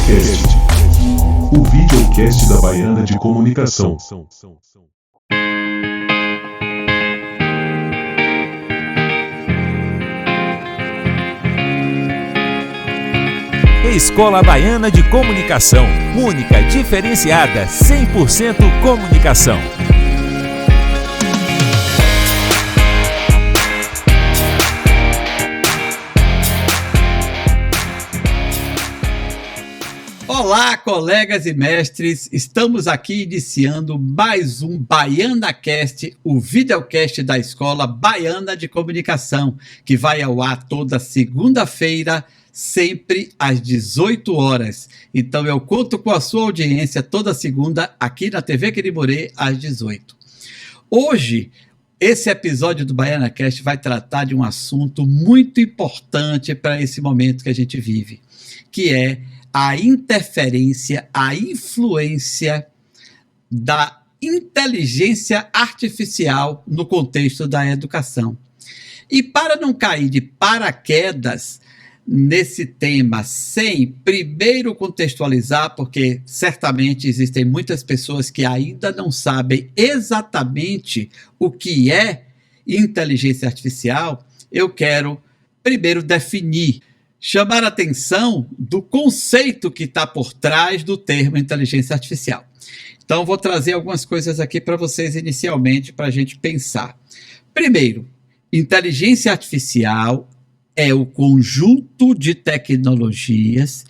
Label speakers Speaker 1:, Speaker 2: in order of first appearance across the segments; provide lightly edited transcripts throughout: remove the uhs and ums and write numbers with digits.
Speaker 1: Videocast, o videocast da Baiana de Comunicação.
Speaker 2: Escola Baiana de Comunicação, única, diferenciada, 100% comunicação.
Speaker 3: Olá, colegas e mestres, estamos aqui iniciando mais um BaianaCast, o videocast da Escola Baiana de Comunicação, que vai ao ar toda segunda-feira, sempre às 18 horas. Então eu conto com a sua audiência toda segunda aqui na TV Quirimorê às 18. Hoje, esse episódio do BaianaCast vai tratar de um assunto muito importante para esse momento que a gente vive, que é a interferência, a influência da inteligência artificial no contexto da educação. E para não cair de paraquedas nesse tema sem primeiro contextualizar, porque certamente existem muitas pessoas que ainda não sabem exatamente o que é inteligência artificial, eu quero primeiro definir, chamar a atenção do conceito que está por trás do termo inteligência artificial. Então, vou trazer algumas coisas aqui para vocês inicialmente, para a gente pensar. Primeiro, inteligência artificial é o conjunto de tecnologias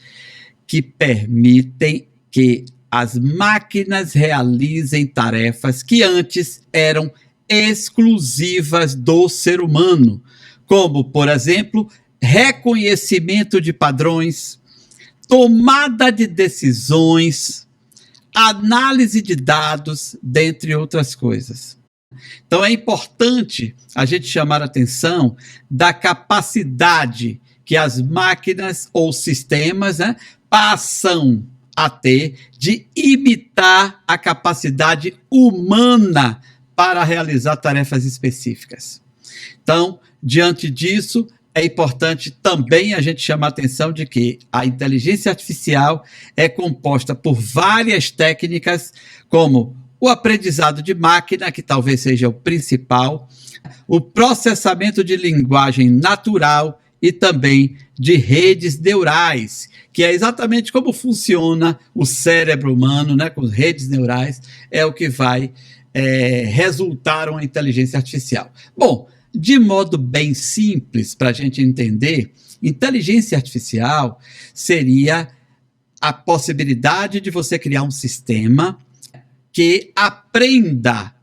Speaker 3: que permitem que as máquinas realizem tarefas que antes eram exclusivas do ser humano, como, por exemplo, reconhecimento de padrões, tomada de decisões, análise de dados, dentre outras coisas. Então é importante a gente chamar a atenção da capacidade que as máquinas ou sistemas, passam a ter de imitar a capacidade humana para realizar tarefas específicas. Então, diante disso, é importante também a gente chamar a atenção de que a inteligência artificial é composta por várias técnicas, como o aprendizado de máquina, que talvez seja o principal, o processamento de linguagem natural e também de redes neurais, que é exatamente como funciona o cérebro humano, com redes neurais, é o que vai resultar uma inteligência artificial. Bom, de modo bem simples, para a gente entender, inteligência artificial seria a possibilidade de você criar um sistema que aprenda,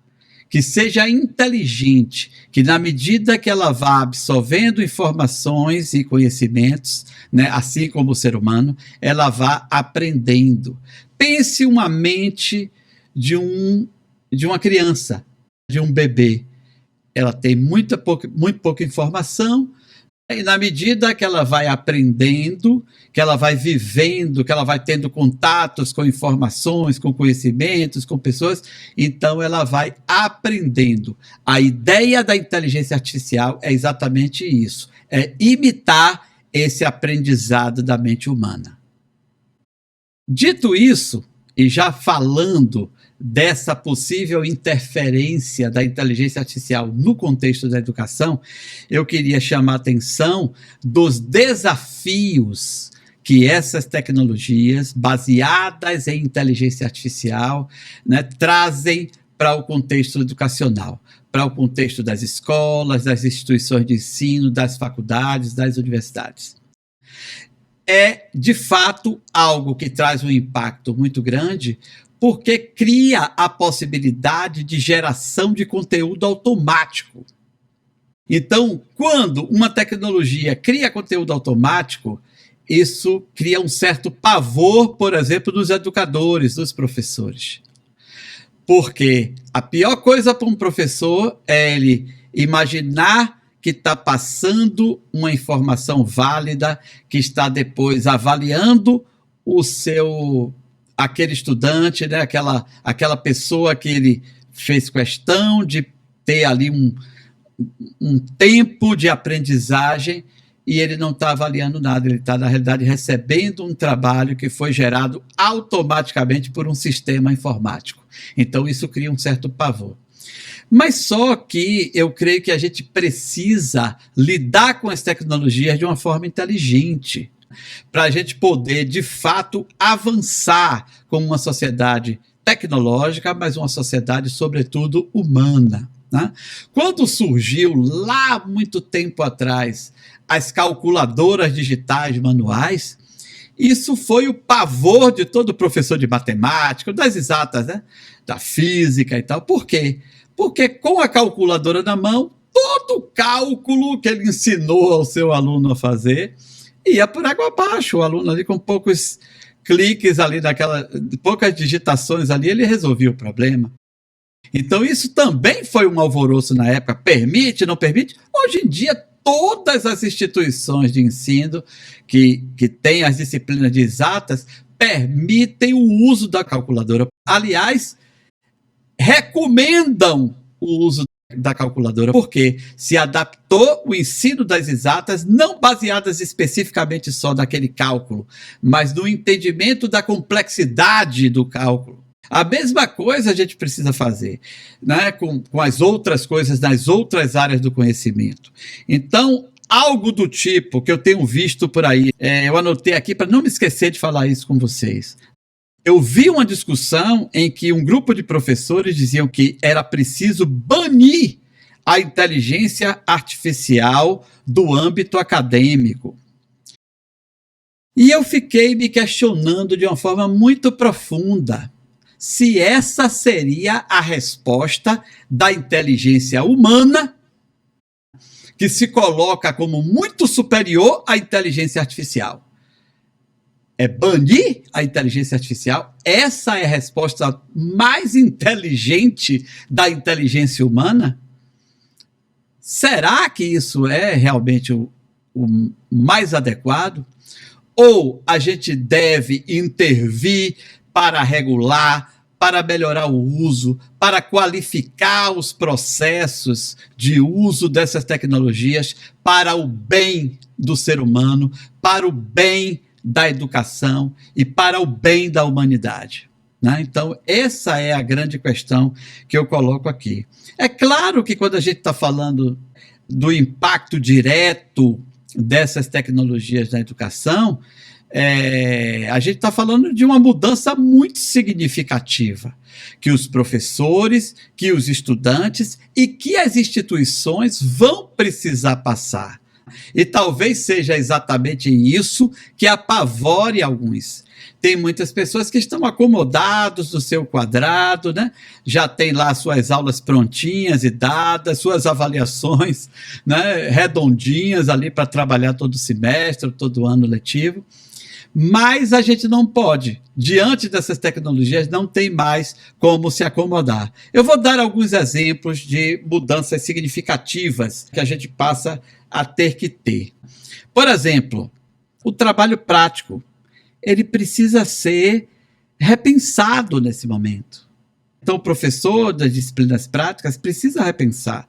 Speaker 3: que seja inteligente, que na medida que ela vá absorvendo informações e conhecimentos, assim como o ser humano, ela vá aprendendo. Pense uma mente de uma criança, de um bebê. Ela tem muito pouca informação, e na medida que ela vai aprendendo, que ela vai vivendo, que ela vai tendo contatos com informações, com conhecimentos, com pessoas, então ela vai aprendendo. A ideia da inteligência artificial é exatamente isso, é imitar esse aprendizado da mente humana. Dito isso, e já falando dessa possível interferência da inteligência artificial no contexto da educação, eu queria chamar a atenção dos desafios que essas tecnologias baseadas em inteligência artificial trazem para o contexto educacional, para o contexto das escolas, das instituições de ensino, das faculdades, das universidades. É, de fato, algo que traz um impacto muito grande, porque cria a possibilidade de geração de conteúdo automático. Então, quando uma tecnologia cria conteúdo automático, isso cria um certo pavor, por exemplo, dos educadores, dos professores. Porque a pior coisa para um professor é ele imaginar que está passando uma informação válida, que está depois avaliando aquele estudante, aquela pessoa que ele fez questão de ter ali um tempo de aprendizagem, e ele não está avaliando nada, ele está, na realidade, recebendo um trabalho que foi gerado automaticamente por um sistema informático. Então, isso cria um certo pavor. Mas só que eu creio que a gente precisa lidar com as tecnologias de uma forma inteligente, para a gente poder, de fato, avançar como uma sociedade tecnológica, mas uma sociedade, sobretudo, humana, né? Quando surgiu, lá muito tempo atrás, as calculadoras digitais manuais, isso foi o pavor de todo professor de matemática, das exatas, né? Da física e tal. Por quê? Porque com a calculadora na mão, todo o cálculo que ele ensinou ao seu aluno a fazer ia por água abaixo. O aluno ali com poucos cliques ali, poucas digitações ali, ele resolvia o problema. Então isso também foi um alvoroço na época. Permite, não permite? Hoje em dia, todas as instituições de ensino que têm as disciplinas de exatas permitem o uso da calculadora. Aliás, recomendam o uso da calculadora, porque se adaptou o ensino das exatas, não baseadas especificamente só naquele cálculo, mas no entendimento da complexidade do cálculo. A mesma coisa a gente precisa fazer, né, com as outras coisas nas outras áreas do conhecimento. Então, algo do tipo que eu tenho visto por aí, eu anotei aqui para não me esquecer de falar isso com vocês. Eu vi uma discussão em que um grupo de professores diziam que era preciso banir a inteligência artificial do âmbito acadêmico. E eu fiquei me questionando de uma forma muito profunda se essa seria a resposta da inteligência humana, que se coloca como muito superior à inteligência artificial. É banir a inteligência artificial? Essa é a resposta mais inteligente da inteligência humana? Será que isso é realmente o mais adequado? Ou a gente deve intervir para regular, para melhorar o uso, para qualificar os processos de uso dessas tecnologias para o bem do ser humano, para o bem da educação e para o bem da humanidade, né? Então, essa é a grande questão que eu coloco aqui. É claro que quando a gente está falando do impacto direto dessas tecnologias na educação, a gente está falando de uma mudança muito significativa, que os professores, que os estudantes e que as instituições vão precisar passar. E talvez seja exatamente isso que apavore alguns. Tem muitas pessoas que estão acomodados no seu quadrado, né? Já tem lá suas aulas prontinhas e dadas, suas avaliações, né, redondinhas ali para trabalhar todo semestre, todo ano letivo. Mas a gente não pode, diante dessas tecnologias, não tem mais como se acomodar. Eu vou dar alguns exemplos de mudanças significativas que a gente passa a ter que ter. Por exemplo, o trabalho prático, ele precisa ser repensado nesse momento. Então, o professor das disciplinas práticas precisa repensar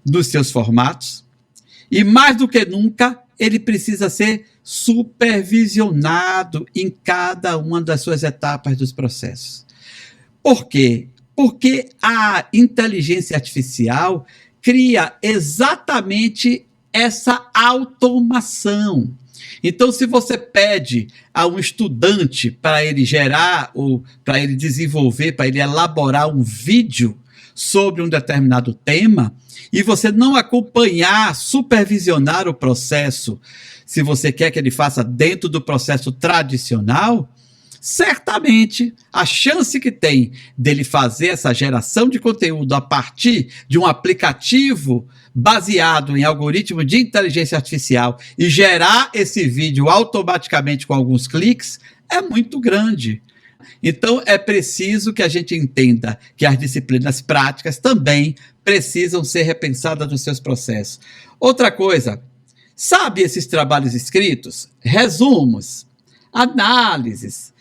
Speaker 3: nos seus formatos e, mais do que nunca, ele precisa ser supervisionado em cada uma das suas etapas dos processos. Por quê? Porque a inteligência artificial cria exatamente essa automação. Então, se você pede a um estudante para ele gerar, ou para ele desenvolver, para ele elaborar um vídeo sobre um determinado tema, e você não acompanhar, supervisionar o processo, se você quer que ele faça dentro do processo tradicional, certamente a chance que tem dele fazer essa geração de conteúdo a partir de um aplicativo baseado em algoritmo de inteligência artificial e gerar esse vídeo automaticamente com alguns cliques é muito grande. Então, é preciso que a gente entenda que as disciplinas práticas também precisam ser repensadas nos seus processos. Outra coisa, sabe esses trabalhos escritos? Resumos, análises,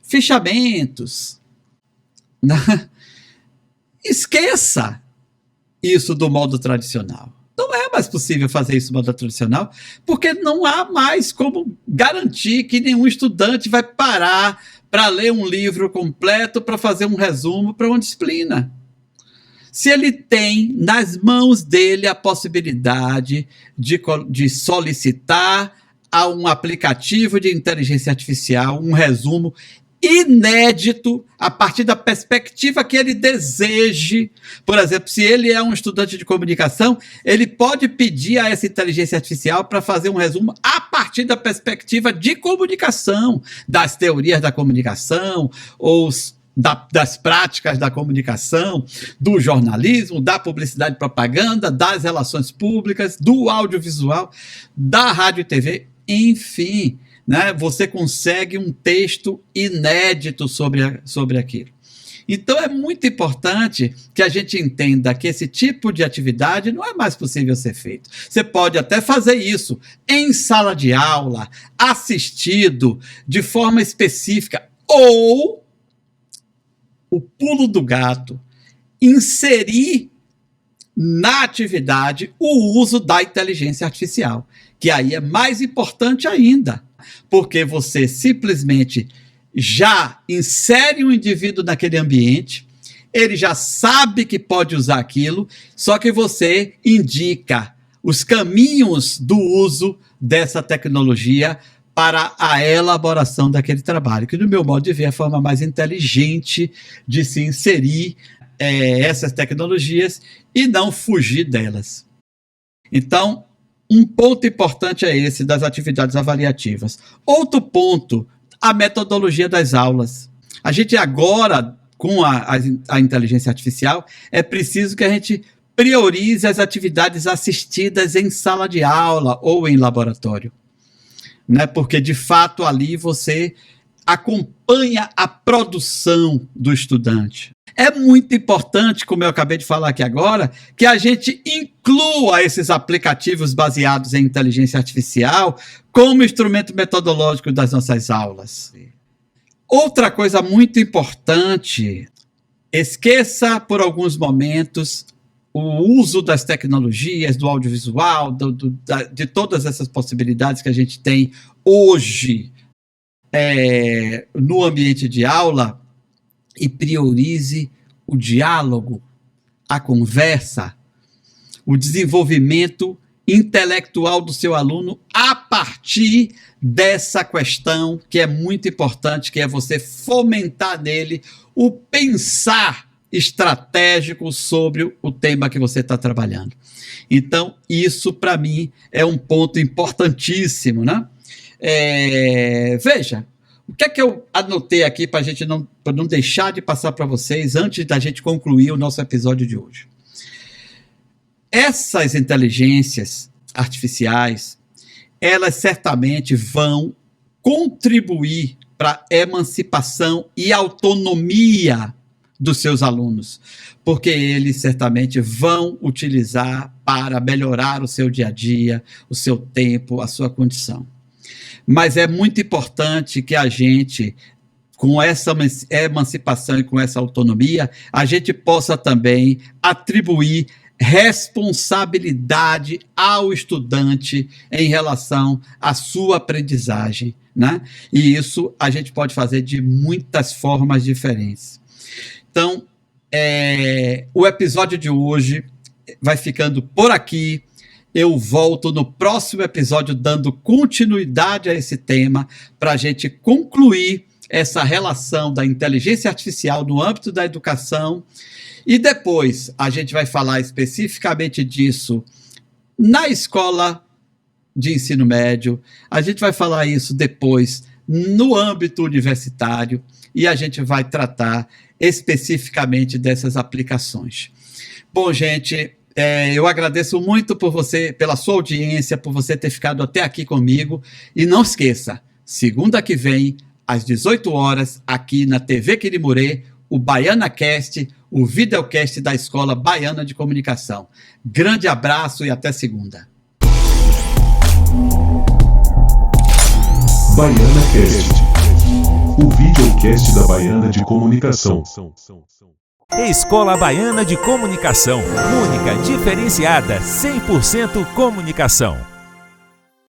Speaker 3: fichamentos. Esqueça isso do modo tradicional. Não é é mais possível fazer isso de modo tradicional, porque não há mais como garantir que nenhum estudante vai parar para ler um livro completo, para fazer um resumo para uma disciplina. Se ele tem nas mãos dele a possibilidade de solicitar a um aplicativo de inteligência artificial um resumo inédito a partir da perspectiva que ele deseje. Por exemplo, se ele é um estudante de comunicação, ele pode pedir a essa inteligência artificial para fazer um resumo a partir da perspectiva de comunicação, das teorias da comunicação, ou das práticas da comunicação, do jornalismo, da publicidade e propaganda, das relações públicas, do audiovisual, da rádio e TV, enfim, né? Você consegue um texto inédito sobre aquilo. Então é muito importante que a gente entenda que esse tipo de atividade não é mais possível ser feito. Você pode até fazer isso em sala de aula, assistido, de forma específica, ou o pulo do gato, inserir na atividade o uso da inteligência artificial, que aí é mais importante ainda, porque você simplesmente já insere um indivíduo naquele ambiente, ele já sabe que pode usar aquilo, só que você indica os caminhos do uso dessa tecnologia para a elaboração daquele trabalho, que, no meu modo de ver, é a forma mais inteligente de se inserir essas tecnologias e não fugir delas. Então, um ponto importante é esse das atividades avaliativas. Outro ponto, a metodologia das aulas. A gente agora, com a inteligência artificial, é preciso que a gente priorize as atividades assistidas em sala de aula ou em laboratório, né? Porque, de fato, ali você acompanha a produção do estudante. É muito importante, como eu acabei de falar aqui agora, que a gente inclua esses aplicativos baseados em inteligência artificial como instrumento metodológico das nossas aulas. Outra coisa muito importante, esqueça por alguns momentos o uso das tecnologias, do audiovisual, de todas essas possibilidades que a gente tem hoje no ambiente de aula, e priorize o diálogo, a conversa, o desenvolvimento intelectual do seu aluno a partir dessa questão que é muito importante, que é você fomentar nele o pensar estratégico sobre o tema que você está trabalhando. Então, isso, para mim, é um ponto importantíssimo, né? Veja, o que é que eu anotei aqui para a gente não deixar de passar para vocês antes da gente concluir o nosso episódio de hoje? Essas inteligências artificiais, elas certamente vão contribuir para a emancipação e autonomia dos seus alunos, porque eles certamente vão utilizar para melhorar o seu dia a dia, o seu tempo, a sua condição. Mas é muito importante que a gente, com essa emancipação e com essa autonomia, a gente possa também atribuir responsabilidade ao estudante em relação à sua aprendizagem, né? E isso a gente pode fazer de muitas formas diferentes. Então, o episódio de hoje vai ficando por aqui. Eu volto no próximo episódio dando continuidade a esse tema para a gente concluir essa relação da inteligência artificial no âmbito da educação, e depois a gente vai falar especificamente disso na escola de ensino médio, a gente vai falar isso depois no âmbito universitário e a gente vai tratar especificamente dessas aplicações. Bom, gente, eu agradeço muito pela sua audiência, por você ter ficado até aqui comigo. E não esqueça, segunda que vem, às 18 horas, aqui na TV Quirimurê, o BaianaCast, o videocast da Escola Baiana de Comunicação. Grande abraço e até segunda.
Speaker 1: BaianaCast, o videocast da Baiana de Comunicação.
Speaker 2: Escola Baiana de Comunicação, única, diferenciada, 100% comunicação.